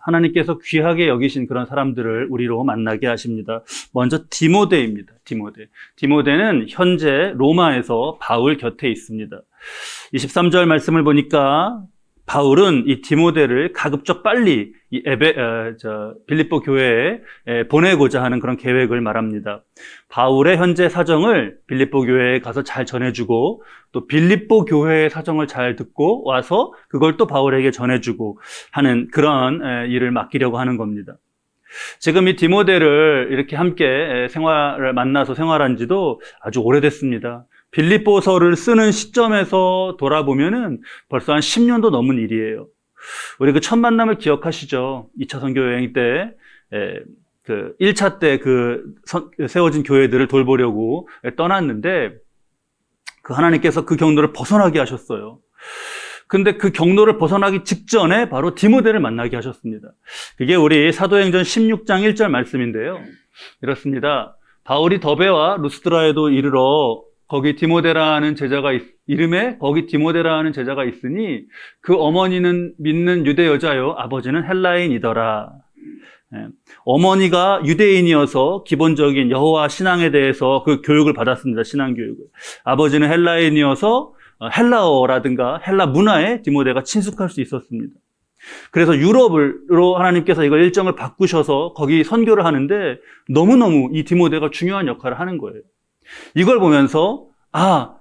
하나님께서 귀하게 여기신 그런 사람들을 우리로 만나게 하십니다. 먼저 디모데입니다. 디모데는 현재 로마에서 바울 곁에 있습니다. 23절 말씀을 보니까 바울은 이 디모데를 가급적 빨리 이 빌립보 교회에 보내고자 하는 그런 계획을 말합니다. 바울의 현재 사정을 빌립보 교회에 가서 잘 전해주고, 또 빌립보 교회의 사정을 잘 듣고 와서 그걸 또 바울에게 전해주고 하는 그런 일을 맡기려고 하는 겁니다. 지금 이 디모데를 이렇게 함께 만나서 생활한 지도 아주 오래됐습니다. 빌립보서를 쓰는 시점에서 돌아보면은 벌써 한 10년도 넘은 일이에요. 우리 그 첫 만남을 기억하시죠? 2차 선교여행 때, 1차 때 세워진 교회들을 돌보려고 떠났는데, 하나님께서 그 경로를 벗어나게 하셨어요. 근데 그 경로를 벗어나기 직전에 바로 디모데를 만나게 하셨습니다. 그게 우리 사도행전 16장 1절 말씀인데요. 이렇습니다. 바울이 더베와 루스드라에도 이르러 거기 디모데라는 제자가 거기 디모데라는 제자가 있으니 그 어머니는 믿는 유대 여자요 아버지는 헬라인이더라. 어머니가 유대인이어서 기본적인 여호와 신앙에 대해서 그 교육을 받았습니다. 신앙 교육을. 아버지는 헬라인이어서 헬라어라든가 헬라 문화에 디모데가 친숙할 수 있었습니다. 그래서 유럽으로 하나님께서 이걸 일정을 바꾸셔서 거기 선교를 하는데 너무너무 이 디모데가 중요한 역할을 하는 거예요. 이걸 보면서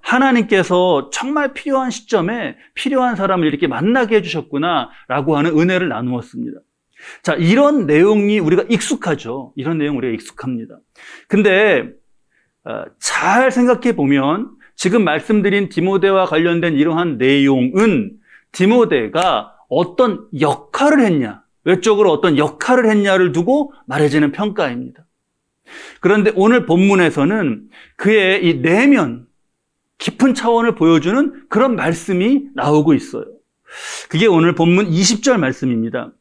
하나님께서 정말 필요한 시점에 필요한 사람을 이렇게 만나게 해주셨구나 라고 하는 은혜를 나누었습니다. 자, 이런 내용이 우리가 익숙하죠. 이런 내용 우리가 익숙합니다. 근데 잘 생각해 보면 지금 말씀드린 디모데와 관련된 이러한 내용은 디모데가 어떤 역할을 했냐, 외적으로 어떤 역할을 했냐를 두고 말해지는 평가입니다. 그런데 오늘 본문에서는 그의 이 내면, 깊은 차원을 보여주는 그런 말씀이 나오고 있어요. 그게 오늘 본문 20절 말씀입니다.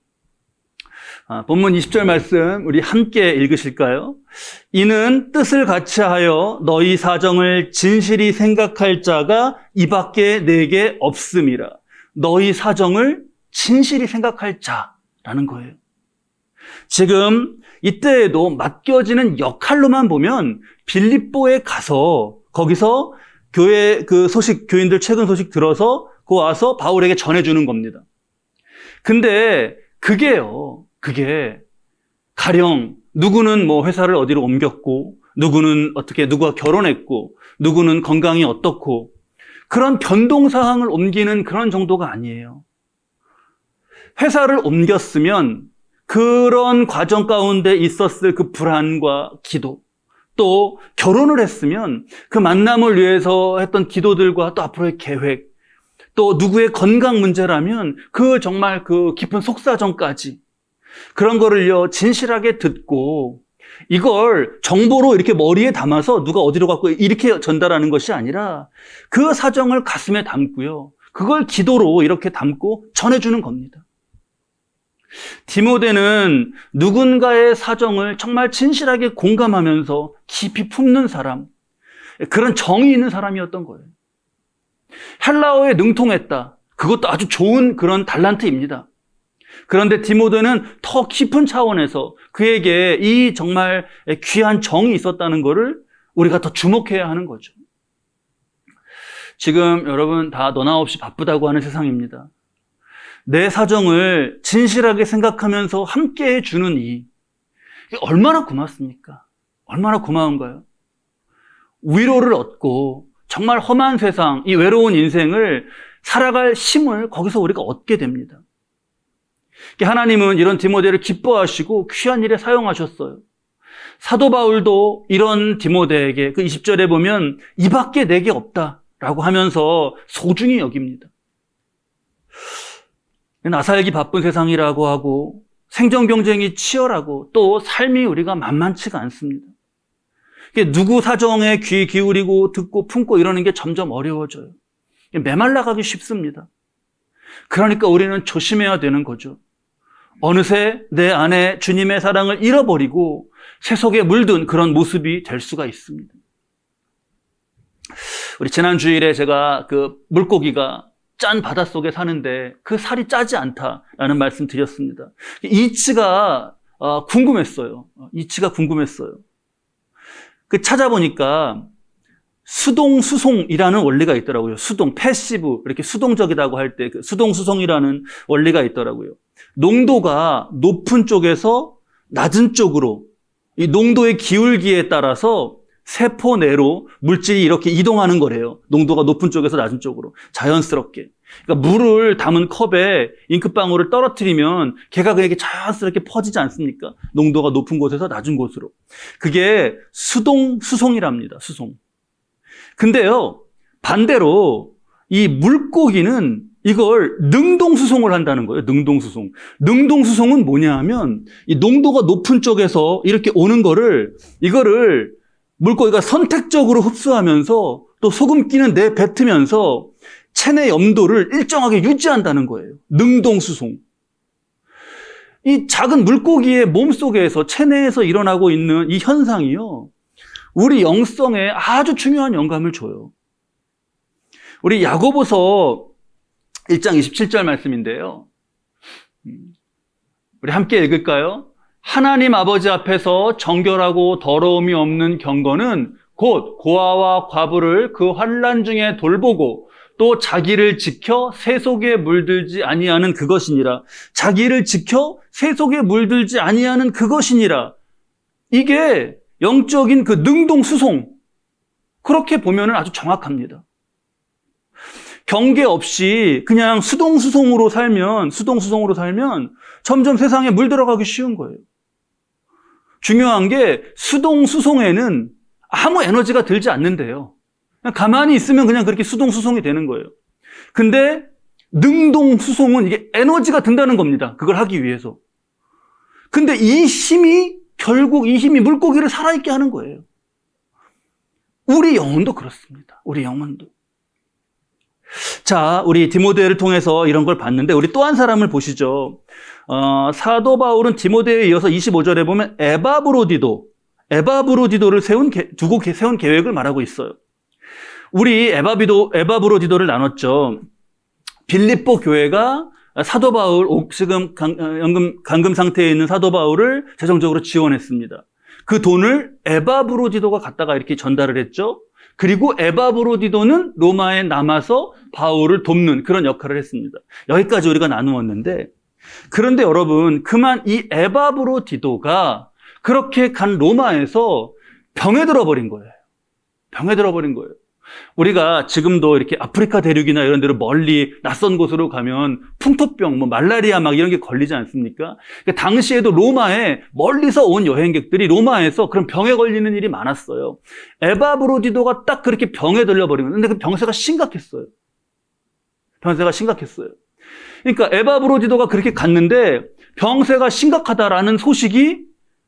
본문 20절 말씀 우리 함께 읽으실까요? 이는 뜻을 같이 하여 너희 사정을 진실이 생각할 자가 이밖에 내게 없음이라. 너희 사정을 진실이 생각할 자라는 거예요. 지금 이때에도 맡겨지는 역할로만 보면 빌립보에 가서 거기서 교회 교인들 최근 소식 들어서 와서 바울에게 전해주는 겁니다. 근데 그게 가령 누구는 회사를 어디로 옮겼고, 누구는 누구와 결혼했고, 누구는 건강이 어떻고, 그런 변동사항을 옮기는 그런 정도가 아니에요. 회사를 옮겼으면 그런 과정 가운데 있었을 그 불안과 기도, 또 결혼을 했으면 그 만남을 위해서 했던 기도들과 또 앞으로의 계획, 또 누구의 건강 문제라면 정말 깊은 속사정까지 그런 거를요 진실하게 듣고, 이걸 정보로 이렇게 머리에 담아서 누가 어디로 갖고 이렇게 전달하는 것이 아니라 그 사정을 가슴에 담고요, 그걸 기도로 이렇게 담고 전해주는 겁니다. 디모데는 누군가의 사정을 정말 진실하게 공감하면서 깊이 품는 사람, 그런 정이 있는 사람이었던 거예요. 헬라어에 능통했다. 그것도 아주 좋은 그런 달란트입니다. 그런데 디모데는 더 깊은 차원에서 그에게 이 정말 귀한 정이 있었다는 것을 우리가 더 주목해야 하는 거죠. 지금 여러분 다 너나 없이 바쁘다고 하는 세상입니다. 내 사정을 진실하게 생각하면서 함께 해주는 이게 얼마나 고맙습니까? 얼마나 고마운가요? 위로를 얻고 정말 험한 세상, 이 외로운 인생을 살아갈 힘을 거기서 우리가 얻게 됩니다. 하나님은 이런 디모데를 기뻐하시고 귀한 일에 사용하셨어요. 사도 바울도 이런 디모데에게 20절에 보면 이밖에 내게 없다라고 하면서 소중히 여깁니다. 나 살기 바쁜 세상이라고 하고 생존 경쟁이 치열하고 또 삶이 우리가 만만치가 않습니다. 누구 사정에 귀 기울이고 듣고 품고 이러는 게 점점 어려워져요. 메말라가기 쉽습니다. 그러니까 우리는 조심해야 되는 거죠. 어느새 내 안에 주님의 사랑을 잃어버리고 세속에 물든 그런 모습이 될 수가 있습니다. 우리 지난 주일에 제가 그 물고기가 짠 바닷속에 사는데 그 살이 짜지 않다라는 말씀 드렸습니다. 이치가 궁금했어요. 이치가 궁금했어요. 그 찾아보니까 수동 수송이라는 원리가 있더라고요. 수동, 패시브, 이렇게 수동적이라고 할 때 그 수동 수송이라는 원리가 있더라고요. 농도가 높은 쪽에서 낮은 쪽으로 이 농도의 기울기에 따라서 세포 내로 물질이 이렇게 이동하는 거래요. 농도가 높은 쪽에서 낮은 쪽으로 자연스럽게. 그러니까 물을 담은 컵에 잉크방울을 떨어뜨리면 걔가 그렇게 자연스럽게 퍼지지 않습니까? 농도가 높은 곳에서 낮은 곳으로. 그게 수동 수송이랍니다. 수송. 근데요, 반대로 이 물고기는 이걸 능동수송을 한다는 거예요. 능동수송. 능동수송은 뭐냐 하면 이 농도가 높은 쪽에서 이렇게 오는 이거를 물고기가 선택적으로 흡수하면서 또 소금기는 내뱉으면서 체내 염도를 일정하게 유지한다는 거예요. 능동수송. 이 작은 물고기의 몸속에서 체내에서 일어나고 있는 이 현상이요. 우리 영성에 아주 중요한 영감을 줘요. 우리 야고보서 1장 27절 말씀인데요. 우리 함께 읽을까요? 하나님 아버지 앞에서 정결하고 더러움이 없는 경건은 곧 고아와 과부를 그 환난 중에 돌보고 또 자기를 지켜 세속에 물들지 아니하는 그것이니라. 자기를 지켜 세속에 물들지 아니하는 그것이니라. 이게 영적인 그 능동수송. 그렇게 보면 아주 정확합니다. 경계 없이 그냥 수동수송으로 살면 점점 세상에 물들어가기 쉬운 거예요. 중요한 게 수동수송에는 아무 에너지가 들지 않는데요. 그냥 가만히 있으면 그냥 그렇게 수동수송이 되는 거예요. 근데 능동수송은 이게 에너지가 든다는 겁니다. 그걸 하기 위해서. 근데 결국 이 힘이 물고기를 살아있게 하는 거예요. 우리 영혼도 그렇습니다. 우리 영혼도. 자, 우리 디모데를 통해서 이런 걸 봤는데 우리 또 한 사람을 보시죠. 사도 바울은 디모데에 이어서 25절에 보면 에바브로디도를 두고 세운 계획을 말하고 있어요. 우리 에바브로디도를 나눴죠. 빌립보 교회가 사도 바울, 지금 감금 상태에 있는 사도 바울을 재정적으로 지원했습니다. 그 돈을 에바브로디도가 갖다가 이렇게 전달을 했죠. 그리고 에바브로디도는 로마에 남아서 바울을 돕는 그런 역할을 했습니다. 여기까지 우리가 나누었는데, 그런데 여러분, 그만 이 에바브로디도가 그렇게 간 로마에서 병에 들어버린 거예요. 병에 들어버린 거예요. 우리가 지금도 이렇게 아프리카 대륙이나 이런 데로 멀리 낯선 곳으로 가면 풍토병, 말라리아 이런 게 걸리지 않습니까? 그러니까 당시에도 로마에 멀리서 온 여행객들이 로마에서 그런 병에 걸리는 일이 많았어요. 에바브로디도가 딱 그렇게 병에 들려버린 거예요. 근데 그 병세가 심각했어요. 그러니까 에바브로디도가 그렇게 갔는데 병세가 심각하다라는 소식이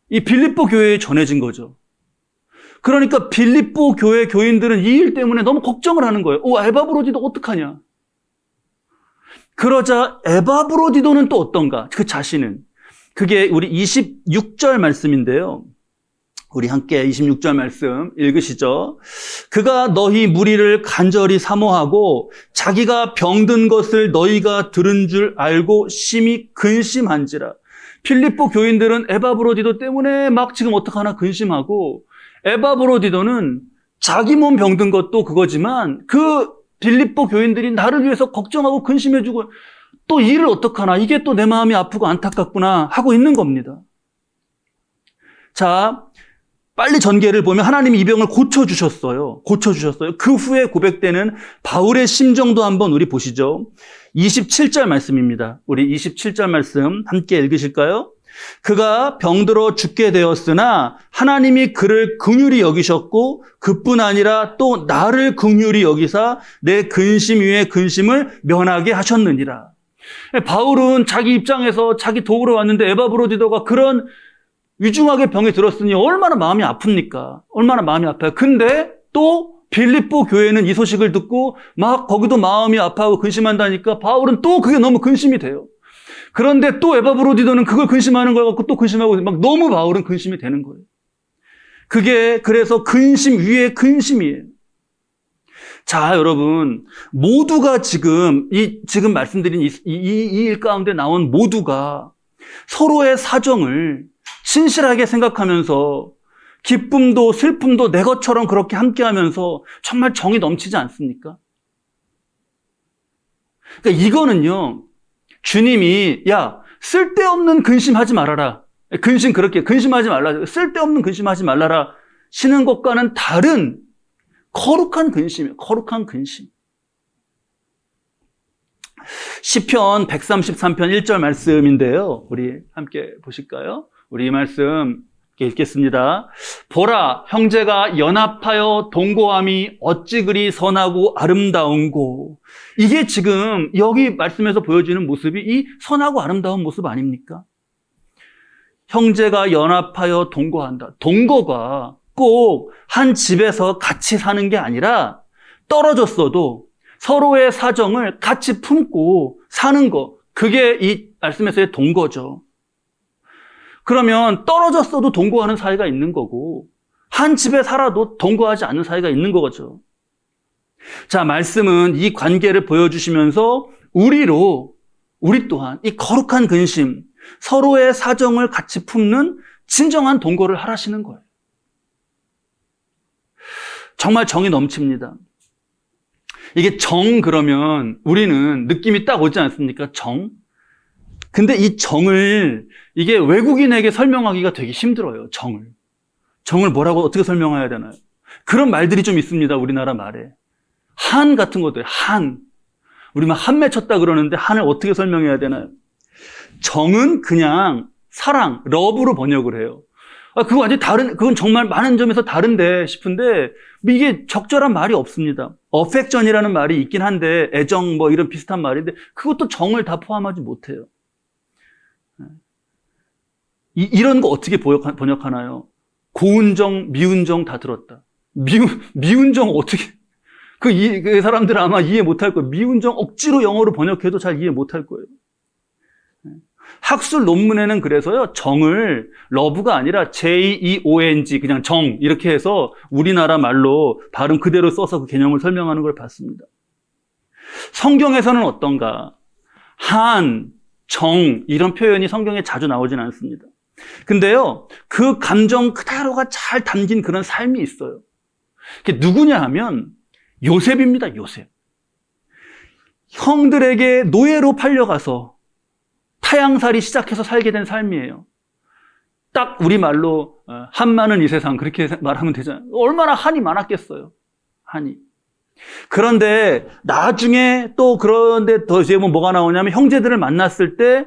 이 빌립보 교회에 전해진 거죠. 그러니까 빌립보 교회 교인들은 이 일 때문에 너무 걱정을 하는 거예요. 에바브로디도 어떡하냐? 그러자 에바브로디도는 또 어떤가? 그 자신은. 그게 우리 26절 말씀인데요. 우리 함께 26절 말씀 읽으시죠. 그가 너희 무리를 간절히 사모하고 자기가 병든 것을 너희가 들은 줄 알고 심히 근심한지라. 빌립보 교인들은 에바브로디도 때문에 지금 어떡하나 근심하고, 에바브로디도는 자기 몸 병든 것도 그거지만 그 빌립보 교인들이 나를 위해서 걱정하고 근심해주고 또 일을 어떡하나, 이게 또 내 마음이 아프고 안타깝구나 하고 있는 겁니다. 자, 빨리 전개를 보면 하나님이 이 병을 고쳐주셨어요. 그 후에 고백되는 바울의 심정도 한번 우리 보시죠. 27절 말씀입니다. 우리 27절 말씀 함께 읽으실까요? 그가 병들어 죽게 되었으나 하나님이 그를 긍휼히 여기셨고 그뿐 아니라 또 나를 긍휼히 여기사 내 근심 위에 근심을 면하게 하셨느니라. 바울은 자기 입장에서 자기 도구로 왔는데 에바브로디도가 그런 위중하게 병에 들었으니 얼마나 마음이 아픕니까? 얼마나 마음이 아파요. 근데 또 빌립보 교회는 이 소식을 듣고 거기도 마음이 아파하고 근심한다니까 바울은 또 그게 너무 근심이 돼요. 그런데 또 에바 브로디더는 그걸 근심하는 걸 갖고 또 근심하고 막 너무 바울은 근심이 되는 거예요. 그게 그래서 근심 위에 근심이에요. 자, 여러분, 모두가 지금 말씀드린 이 일 가운데 나온 모두가 서로의 사정을 진실하게 생각하면서 기쁨도 슬픔도 내 것처럼 그렇게 함께하면서 정말 정이 넘치지 않습니까? 그러니까 이거는요, 주님이 야, 쓸데없는 근심하지 말아라. 그렇게 근심하지 말라. 쓸데없는 근심하지 말라라. 시는 것과는 다른 거룩한 근심이에요. 거룩한 근심. 시편 133편 1절 말씀인데요. 우리 함께 보실까요? 우리 이 말씀 읽겠습니다. 보라, 형제가 연합하여 동거함이 어찌 그리 선하고 아름다운고. 이게 지금 여기 말씀에서 보여지는 모습이 이 선하고 아름다운 모습 아닙니까? 형제가 연합하여 동거한다. 동거가 꼭 한 집에서 같이 사는 게 아니라 떨어졌어도 서로의 사정을 같이 품고 사는 거. 그게 이 말씀에서의 동거죠. 그러면 떨어졌어도 동거하는 사이가 있는 거고 한 집에 살아도 동거하지 않는 사이가 있는 거죠. 자, 말씀은 이 관계를 보여주시면서 우리 또한 이 거룩한 근심, 서로의 사정을 같이 품는 진정한 동거를 하라시는 거예요. 정말 정이 넘칩니다. 이게 그러면 우리는 느낌이 딱 오지 않습니까? 근데 이 정을 이게 외국인에게 설명하기가 되게 힘들어요. 정을 뭐라고 어떻게 설명해야 되나요? 그런 말들이 좀 있습니다. 우리나라 말에. 한 같은 것들, 우리 막 한 맺혔다 그러는데 한을 어떻게 설명해야 되나요? 정은 그냥 사랑, 러브로 번역을 해요. 그거 완전히 그건 정말 많은 점에서 다른데 싶은데 이게 적절한 말이 없습니다. 어펙션이라는 말이 있긴 한데 애정 이런 비슷한 말인데 그것도 정을 다 포함하지 못해요. 이런 거 어떻게 번역하나요? 고운 정, 미운 정 다 들었다. 미운 정 어떻게 그 사람들은 아마 이해 못할 거예요. 미운 정 억지로 영어로 번역해도 잘 이해 못할 거예요. 학술 논문에는 그래서요, 정을 러브가 아니라 J-E-O-N-G 그냥 정 이렇게 해서 우리나라 말로 발음 그대로 써서 그 개념을 설명하는 걸 봤습니다. 성경에서는 어떤가? 정 이런 표현이 성경에 자주 나오진 않습니다. 근데요, 그 감정 그대로가 잘 담긴 그런 삶이 있어요. 그게 누구냐 하면 요셉입니다. 요셉. 형들에게 노예로 팔려가서 타향살이 시작해서 살게 된 삶이에요. 딱 우리말로 한 많은 이 세상 그렇게 말하면 되잖아요. 얼마나 한이 많았겠어요. 한이. 그런데 나중에 또 그런데 더 이제 뭐가 나오냐면 형제들을 만났을 때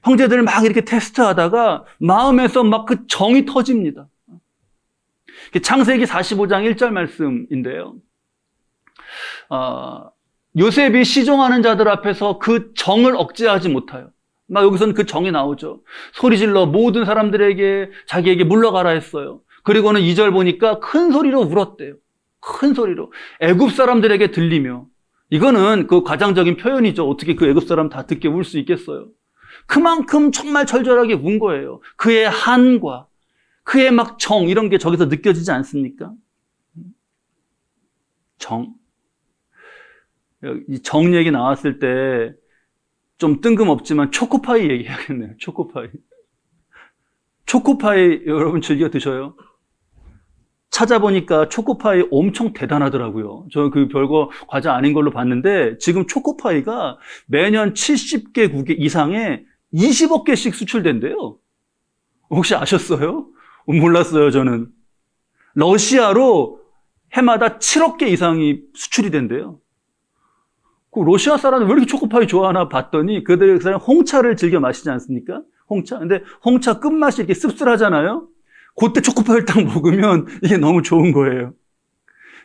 형제들을 막 이렇게 테스트하다가 마음에서 막 그 정이 터집니다. 창세기 45장 1절 말씀인데요. 요셉이 시종하는 자들 앞에서 그 정을 억제하지 못하여 막 여기서는 그 정이 나오죠. 소리질러 모든 사람들에게 자기에게 물러가라 했어요. 그리고는 2절 보니까 큰 소리로 울었대요. 큰 소리로. 애굽 사람들에게 들리며. 이거는 그 과장적인 표현이죠. 어떻게 그 애굽 사람 다 듣게 울 수 있겠어요. 그만큼 정말 절절하게 운 거예요. 그의 한과 그의 막 정 이런 게 저기서 느껴지지 않습니까? 이 정 얘기 나왔을 때 좀 뜬금없지만 초코파이 얘기해야겠네요. 초코파이 여러분 즐겨 드셔요? 찾아보니까 초코파이 엄청 대단하더라고요. 저 그 별거 과자 아닌 걸로 봤는데 지금 초코파이가 매년 70개국 이상의 20억 개씩 수출된대요. 혹시 아셨어요? 몰랐어요, 저는. 러시아로 해마다 7억 개 이상이 수출이 된대요. 그 러시아 사람들 왜 이렇게 초코파이 좋아하나 봤더니 그 사람 홍차를 즐겨 마시지 않습니까? 홍차. 근데 홍차 끝맛이 이렇게 씁쓸하잖아요? 그때 초코파이를 딱 먹으면 이게 너무 좋은 거예요.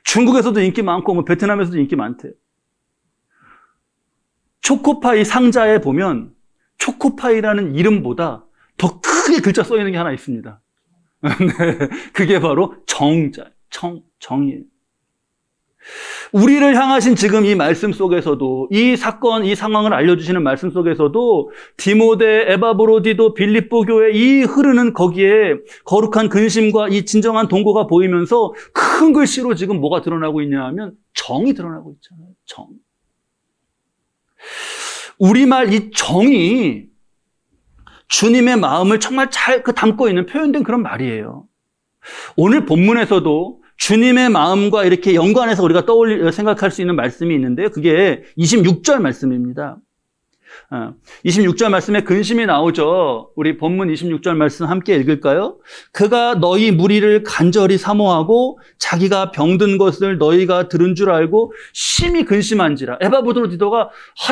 중국에서도 인기 많고 베트남에서도 인기 많대요. 초코파이 상자에 보면 초코파이라는 이름보다 더 크게 글자 써 있는 게 하나 있습니다. 네, 그게 바로 정이에요. 우리를 향하신 지금 이 말씀 속에서도, 이 사건, 이 상황을 알려주시는 말씀 속에서도 디모데, 에바브로디도, 빌립보 교회 이 흐르는 거기에 거룩한 근심과 이 진정한 동거가 보이면서 큰 글씨로 지금 뭐가 드러나고 있냐 하면 정이 드러나고 있잖아요. 정. 우리말 이 정이 주님의 마음을 정말 잘 담고 있는 표현된 그런 말이에요. 오늘 본문에서도 주님의 마음과 이렇게 연관해서 우리가 생각할 수 있는 말씀이 있는데요. 그게 26절 말씀입니다. 26절 말씀에 근심이 나오죠. 우리 본문 26절 말씀 함께 읽을까요? 그가 너희 무리를 간절히 사모하고 자기가 병든 것을 너희가 들은 줄 알고 심히 근심한지라. 에바브로디도가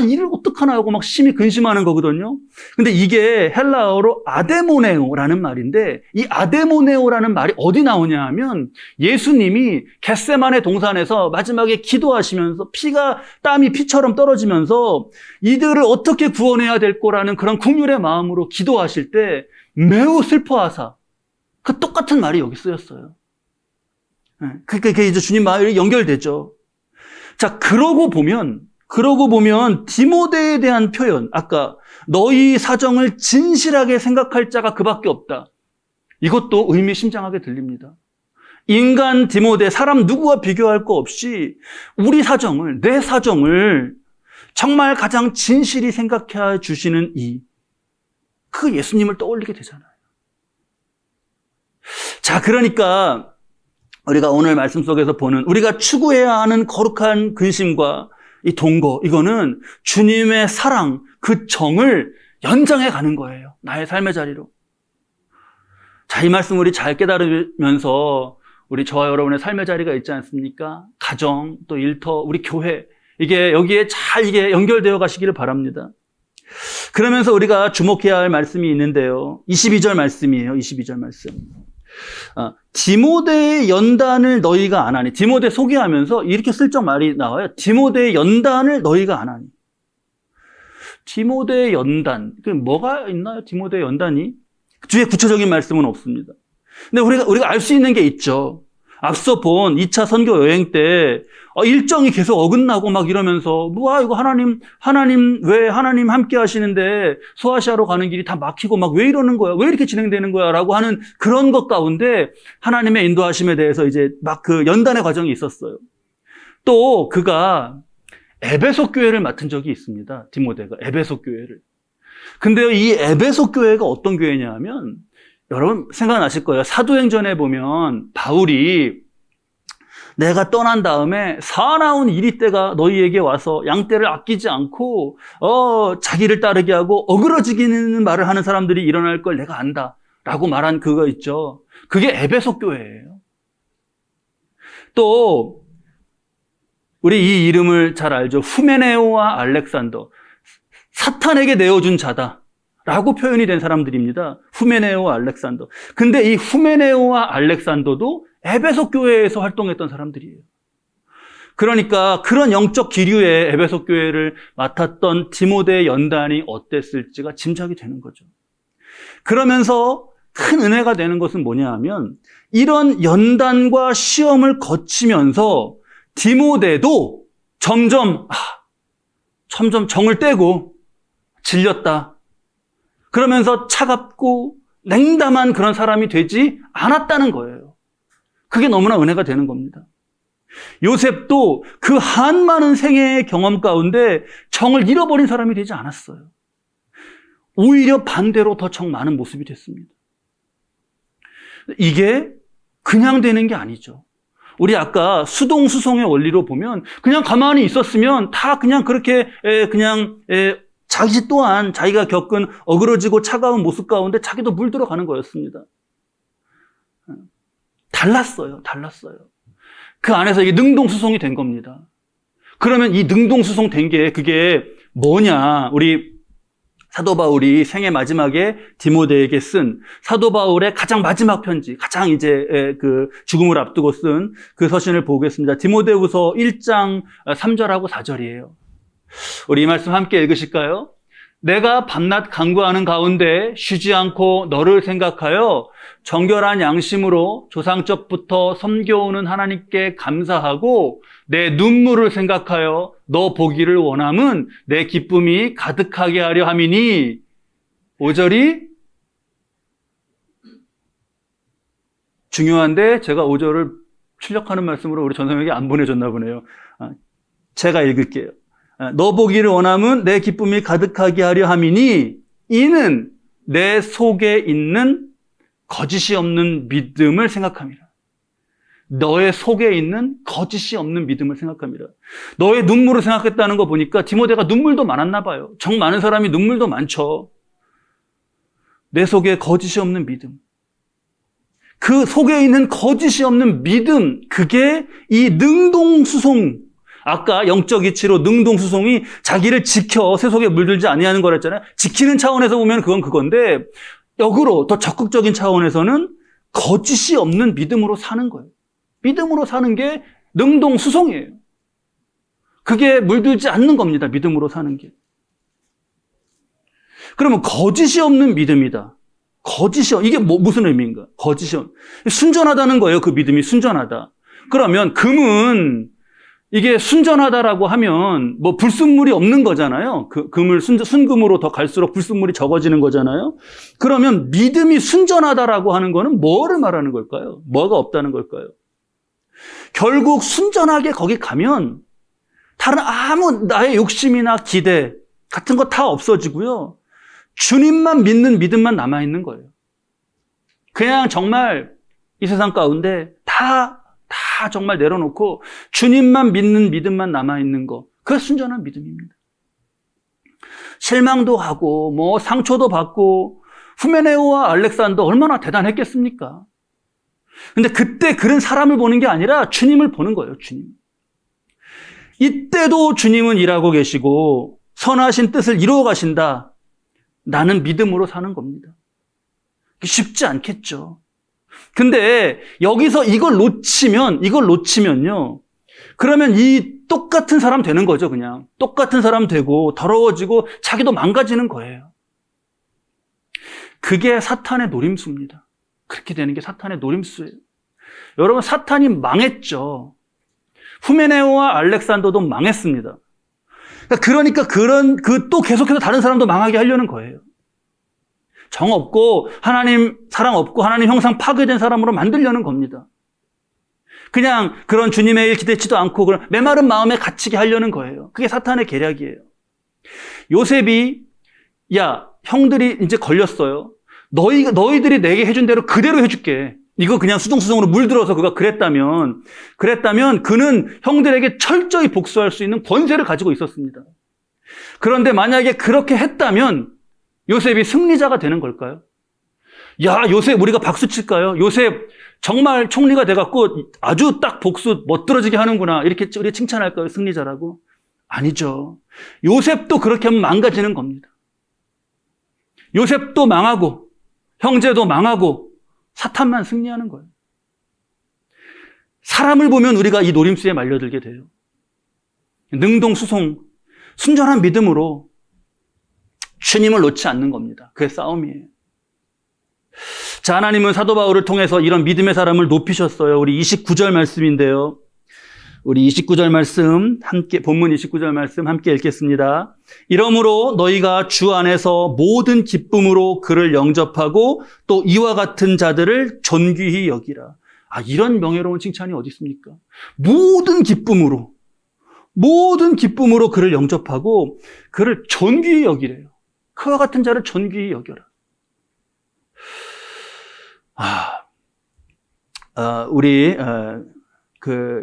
이를 어떡하나 하고 막 심히 근심하는 거거든요. 근데 이게 헬라어로 아데모네오라는 말인데, 이 아데모네오라는 말이 어디 나오냐 하면 예수님이 겟세마네 동산에서 마지막에 기도하시면서 땀이 피처럼 떨어지면서 이들을 어떻게 구원해야 될 거라는 그런 긍휼의 마음으로 기도하실 때 매우 슬퍼하사, 그 똑같은 말이 여기 쓰였어요. 그게 이제 주님 마음이 연결되죠. 자, 그러고 보면 디모데에 대한 표현, 아까 너희 사정을 진실하게 생각할 자가 그밖에 없다. 이것도 의미심장하게 들립니다. 인간 디모데, 사람 누구와 비교할 거 없이 우리 사정을, 내 사정을 정말 가장 진실히 생각해 주시는 그 예수님을 떠올리게 되잖아요. 자, 그러니까 우리가 오늘 말씀 속에서 보는, 우리가 추구해야 하는 거룩한 근심과 이 동거, 이거는 주님의 사랑, 그 정을 연장해 가는 거예요. 나의 삶의 자리로. 자, 이 말씀 우리 잘 깨달으면서 우리 저와 여러분의 삶의 자리가 있지 않습니까? 가정, 또 일터, 우리 교회, 이게 여기에 잘 이게 연결되어 가시기를 바랍니다. 그러면서 우리가 주목해야 할 말씀이 있는데요. 22절 말씀이에요. 22절 말씀. 디모데의 연단을 너희가 안 하니. 디모데 소개하면서 이렇게 슬쩍 말이 나와요. 디모데의 연단을 너희가 안 하니. 디모데의 연단. 그 뭐가 있나요? 디모데의 연단이? 뒤에 구체적인 말씀은 없습니다. 근데 우리가 알 수 있는 게 있죠. 앞서 본 2차 선교 여행 때 일정이 계속 어긋나고 막 이러면서 이거 하나님 왜 하나님 함께 하시는데 소아시아로 가는 길이 다 막히고 막 왜 이러는 거야? 왜 이렇게 진행되는 거야? 라고 하는 그런 것 가운데 하나님의 인도하심에 대해서 이제 막 그 연단의 과정이 있었어요. 또 그가 에베소 교회를 맡은 적이 있습니다. 디모데가 에베소 교회를. 근데요, 이 에베소 교회가 어떤 교회냐 하면 여러분 생각나실 거예요. 사도행전에 보면 바울이 내가 떠난 다음에 사나운 이리떼가 너희에게 와서 양떼를 아끼지 않고 자기를 따르게 하고 어그러지기는 말을 하는 사람들이 일어날 걸 내가 안다 라고 말한 그거 있죠. 그게 에베소 교회예요. 또 우리 이 이름을 잘 알죠. 후메네오와 알렉산더, 사탄에게 내어준 자다 라고 표현이 된 사람들입니다. 후메네오와 알렉산더. 근데 이 후메네오와 알렉산더도 에베소 교회에서 활동했던 사람들이에요. 그러니까 그런 영적 기류의 에베소 교회를 맡았던 디모데의 연단이 어땠을지가 짐작이 되는 거죠. 그러면서 큰 은혜가 되는 것은 뭐냐 하면 이런 연단과 시험을 거치면서 디모데도 점점 정을 떼고 질렸다. 그러면서 차갑고 냉담한 그런 사람이 되지 않았다는 거예요. 그게 너무나 은혜가 되는 겁니다. 요셉도 그 한 많은 생애의 경험 가운데 정을 잃어버린 사람이 되지 않았어요. 오히려 반대로 더 정 많은 모습이 됐습니다. 이게 그냥 되는 게 아니죠. 우리 아까 수동수송의 원리로 보면 그냥 가만히 있었으면 다 그냥 그렇게 자기 또한 자기가 겪은 어그러지고 차가운 모습 가운데 자기도 물들어가는 거였습니다. 달랐어요. 그 안에서 이게 능동수송이 된 겁니다. 그러면 이 능동수송 된 게 그게 뭐냐? 우리 사도 바울이 생애 마지막에 디모데에게 쓴 사도 바울의 가장 마지막 편지, 가장 이제 그 죽음을 앞두고 쓴 그 서신을 보겠습니다. 디모데후서 1장 3절하고 4절이에요. 우리 이 말씀 함께 읽으실까요? 내가 밤낮 간구하는 가운데 쉬지 않고 너를 생각하여 정결한 양심으로 조상적부터 섬겨오는 하나님께 감사하고 내 눈물을 생각하여 너 보기를 원함은 내 기쁨이 가득하게 하려 함이니. 5절이 중요한데 제가 5절을 출력하는 말씀으로 우리 전사님에게 안 보내줬나 보네요. 제가 읽을게요. 너 보기를 원함은 내 기쁨이 가득하게 하려 함이니 이는 내 속에 있는 거짓이 없는 믿음을 생각합니다. 너의 속에 있는 거짓이 없는 믿음을 생각합니다. 너의 눈물을 생각했다는 거 보니까 디모데가 눈물도 많았나 봐요. 정 많은 사람이 눈물도 많죠. 내 속에 거짓이 없는 믿음. 그 속에 있는 거짓이 없는 믿음, 그게 이 능동수송, 아까 영적 이치로 능동수송이 자기를 지켜 새 속에 물들지 아니하는 거랬잖아요. 지키는 차원에서 보면 그건 그건데 역으로 더 적극적인 차원에서는 거짓이 없는 믿음으로 사는 거예요. 믿음으로 사는 게 능동수송이에요. 그게 물들지 않는 겁니다. 믿음으로 사는 게. 그러면 거짓이 없는 믿음이다. 이게 무슨 의미인가? 순전하다는 거예요. 그 믿음이 순전하다. 그러면 금은 이게 순전하다라고 하면 뭐 불순물이 없는 거잖아요. 금을 순금으로 더 갈수록 불순물이 적어지는 거잖아요. 그러면 믿음이 순전하다라고 하는 거는 뭐를 말하는 걸까요? 뭐가 없다는 걸까요? 결국 순전하게 거기 가면 다른 아무 나의 욕심이나 기대 같은 거 다 없어지고요. 주님만 믿는 믿음만 남아있는 거예요. 그냥 정말 이 세상 가운데 다 정말 내려놓고 주님만 믿는 믿음만 남아있는 거. 그게 순전한 믿음입니다. 실망도 하고 뭐 상처도 받고 후메네오와 알렉산더 얼마나 대단했겠습니까? 근데 그때 그런 사람을 보는 게 아니라 주님을 보는 거예요. 주님. 이때도 주님은 일하고 계시고 선하신 뜻을 이루어 가신다. 나는 믿음으로 사는 겁니다. 쉽지 않겠죠. 근데 여기서 이걸 놓치면요. 그러면 이 똑같은 사람 되는 거죠, 그냥. 똑같은 사람 되고 더러워지고 자기도 망가지는 거예요. 그게 사탄의 노림수입니다. 그렇게 되는 게 사탄의 노림수예요. 여러분, 사탄이 망했죠. 후메네오와 알렉산더도 망했습니다. 그러니까 또 계속해서 다른 사람도 망하게 하려는 거예요. 정 없고 하나님 사랑 없고 하나님 형상 파괴된 사람으로 만들려는 겁니다. 그냥 그런 주님의 일 기대치도 않고 그런 메마른 마음에 갇히게 하려는 거예요. 그게 사탄의 계략이에요. 요셉이 야, 형들이 이제 걸렸어요. 너희들이 내게 해준 대로 그대로 해줄게. 이거 그냥 수동수동으로 물들어서 그가 그랬다면 그는 형들에게 철저히 복수할 수 있는 권세를 가지고 있었습니다. 그런데 만약에 그렇게 했다면 요셉이 승리자가 되는 걸까요? 야, 요셉 우리가 박수 칠까요? 요셉 정말 총리가 돼갖고 아주 딱 복수 멋들어지게 하는구나. 이렇게 우리 칭찬할까요? 승리자라고? 아니죠. 요셉도 그렇게 하면 망가지는 겁니다. 요셉도 망하고 형제도 망하고 사탄만 승리하는 거예요. 사람을 보면 우리가 이 노림수에 말려들게 돼요. 능동수송, 순전한 믿음으로 주님을 놓지 않는 겁니다. 그게 싸움이에요. 자, 하나님은 사도 바울을 통해서 이런 믿음의 사람을 높이셨어요. 우리 29절 말씀인데요. 우리 29절 말씀 함께, 본문 29절 말씀 함께 읽겠습니다. 이러므로 너희가 주 안에서 모든 기쁨으로 그를 영접하고 또 이와 같은 자들을 존귀히 여기라. 이런 명예로운 칭찬이 어디 있습니까? 모든 기쁨으로 그를 영접하고 그를 존귀히 여기래요. 그와 같은 자를 존귀히 여겨라.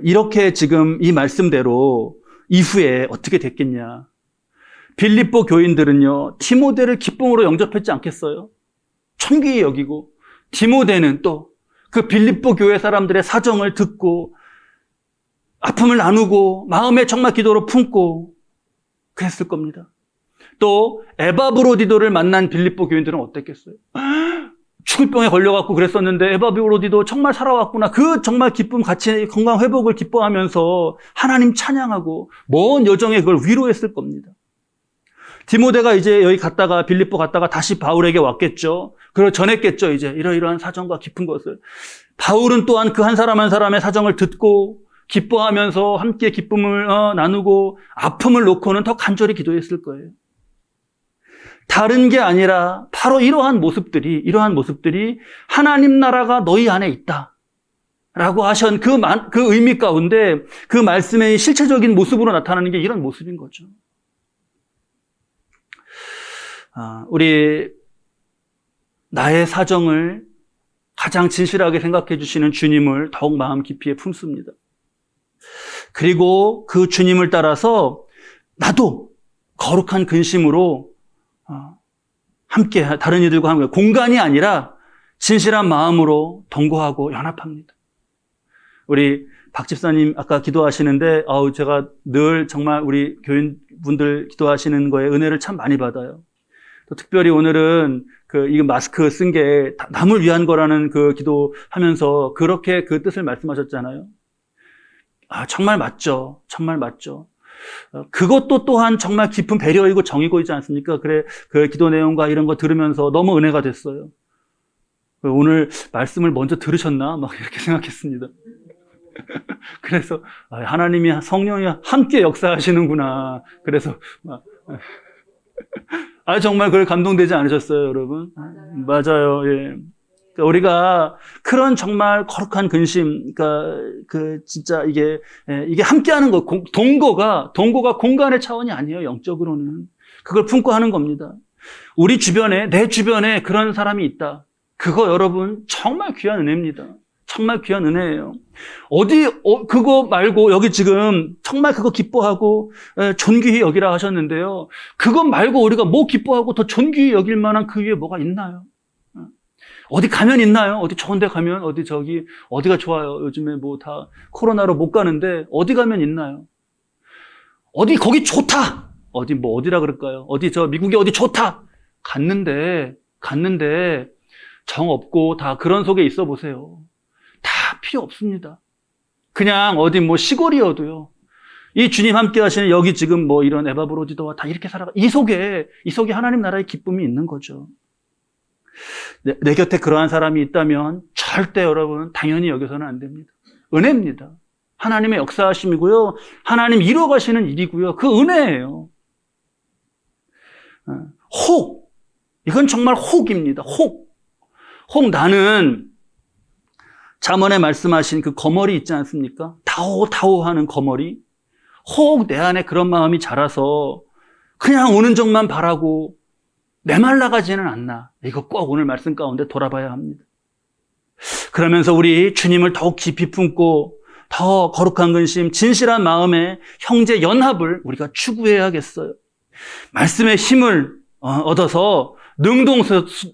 이렇게 지금 이 말씀대로 이후에 어떻게 됐겠냐. 빌립보 교인들은요, 디모데를 기쁨으로 영접했지 않겠어요? 존귀히 여기고, 디모데는 또 그 빌립보 교회 사람들의 사정을 듣고, 아픔을 나누고, 마음에 정말 기도로 품고, 그랬을 겁니다. 또, 에바브로디도를 만난 빌립보 교인들은 어땠겠어요? 죽을 병에 걸려갖고 그랬었는데 에바브로디도 정말 살아왔구나. 그 정말 기쁨 같이 건강 회복을 기뻐하면서 하나님 찬양하고 먼 여정에 그걸 위로했을 겁니다. 디모데가 이제 여기 갔다가 빌립보 갔다가 다시 바울에게 왔겠죠. 그리고 전했겠죠. 이제 이러이러한 사정과 깊은 것을. 바울은 또한 그 한 사람 한 사람의 사정을 듣고 기뻐하면서 함께 기쁨을 나누고 아픔을 놓고는 더 간절히 기도했을 거예요. 다른 게 아니라 바로 이러한 모습들이 하나님 나라가 너희 안에 있다 라고 하신 그 의미 가운데 그 말씀의 실체적인 모습으로 나타나는 게 이런 모습인 거죠. 우리 나의 사정을 가장 진실하게 생각해 주시는 주님을 더욱 마음 깊이에 품습니다. 그리고 그 주님을 따라서 나도 거룩한 근심으로 함께 다른 이들과 함께 공간이 아니라 진실한 마음으로 동거하고 연합합니다. 우리 박 집사님 아까 기도하시는데 제가 늘 정말 우리 교인분들 기도하시는 거에 은혜를 참 많이 받아요. 또 특별히 오늘은 이 마스크 쓴 게 남을 위한 거라는 그 기도하면서 그렇게 그 뜻을 말씀하셨잖아요. 정말 맞죠. 정말 맞죠. 그것도 또한 정말 깊은 배려이고 정이고 있지 않습니까? 그래, 그 기도 내용과 이런 거 들으면서 너무 은혜가 됐어요. 오늘 말씀을 먼저 들으셨나? 막 이렇게 생각했습니다. 그래서 하나님이 성령이 함께 역사하시는구나. 그래서 정말 그걸 감동되지 않으셨어요, 여러분? 맞아요. 예. 그러니까 우리가 그런 정말 거룩한 근심, 그러니까 진짜 이게 함께하는 거, 동거가 공간의 차원이 아니에요. 영적으로는 그걸 품고 하는 겁니다. 우리 주변에 내 주변에 그런 사람이 있다. 그거 여러분 정말 귀한 은혜입니다. 정말 귀한 은혜예요. 그거 말고 여기 지금 정말 그거 기뻐하고 존귀히 여기라 하셨는데요. 그것 말고 우리가 뭐 기뻐하고 더 존귀히 여길 만한 그 위에 뭐가 있나요? 어디 가면 있나요? 어디 좋은 데 가면 어디가 좋아요? 요즘에 뭐 다 코로나로 못 가는데 어디 가면 있나요? 거기 좋다. 어디라 그럴까요? 미국이 어디 좋다. 갔는데 정 없고 다 그런 속에 있어 보세요. 다 필요 없습니다. 그냥 시골이어도요. 이 주님 함께 하시는 여기 지금 이런 에바브로디도와 다 이렇게 살아가. 이 속에 하나님 나라의 기쁨이 있는 거죠. 내 곁에 그러한 사람이 있다면 절대 여러분 당연히 여기서는 안 됩니다. 은혜입니다. 하나님의 역사하심이고요. 하나님 이루어가시는 일이고요. 그 은혜예요. 이건 정말 혹입니다. 나는 잠언에 말씀하신 그 거머리 있지 않습니까? 다오 하는 거머리. 내 안에 그런 마음이 자라서 그냥 오는 적만 바라고 메말라가지는 않나. 이거 꼭 오늘 말씀 가운데 돌아봐야 합니다. 그러면서 우리 주님을 더욱 깊이 품고 더 거룩한 근심, 진실한 마음의 형제 연합을 우리가 추구해야겠어요. 말씀의 힘을 얻어서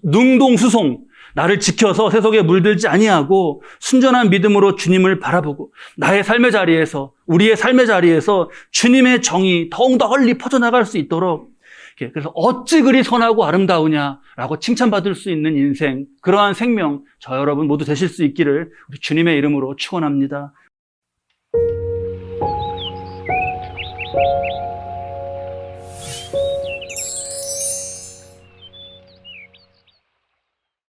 능동수송, 나를 지켜서 세속에 물들지 아니하고 순전한 믿음으로 주님을 바라보고 나의 삶의 자리에서, 우리의 삶의 자리에서 주님의 정이 더욱더 널리 퍼져나갈 수 있도록, 그래서 어찌 그리 선하고 아름다우냐라고 칭찬받을 수 있는 인생, 그러한 생명 저 여러분 모두 되실 수 있기를 우리 주님의 이름으로 축원합니다.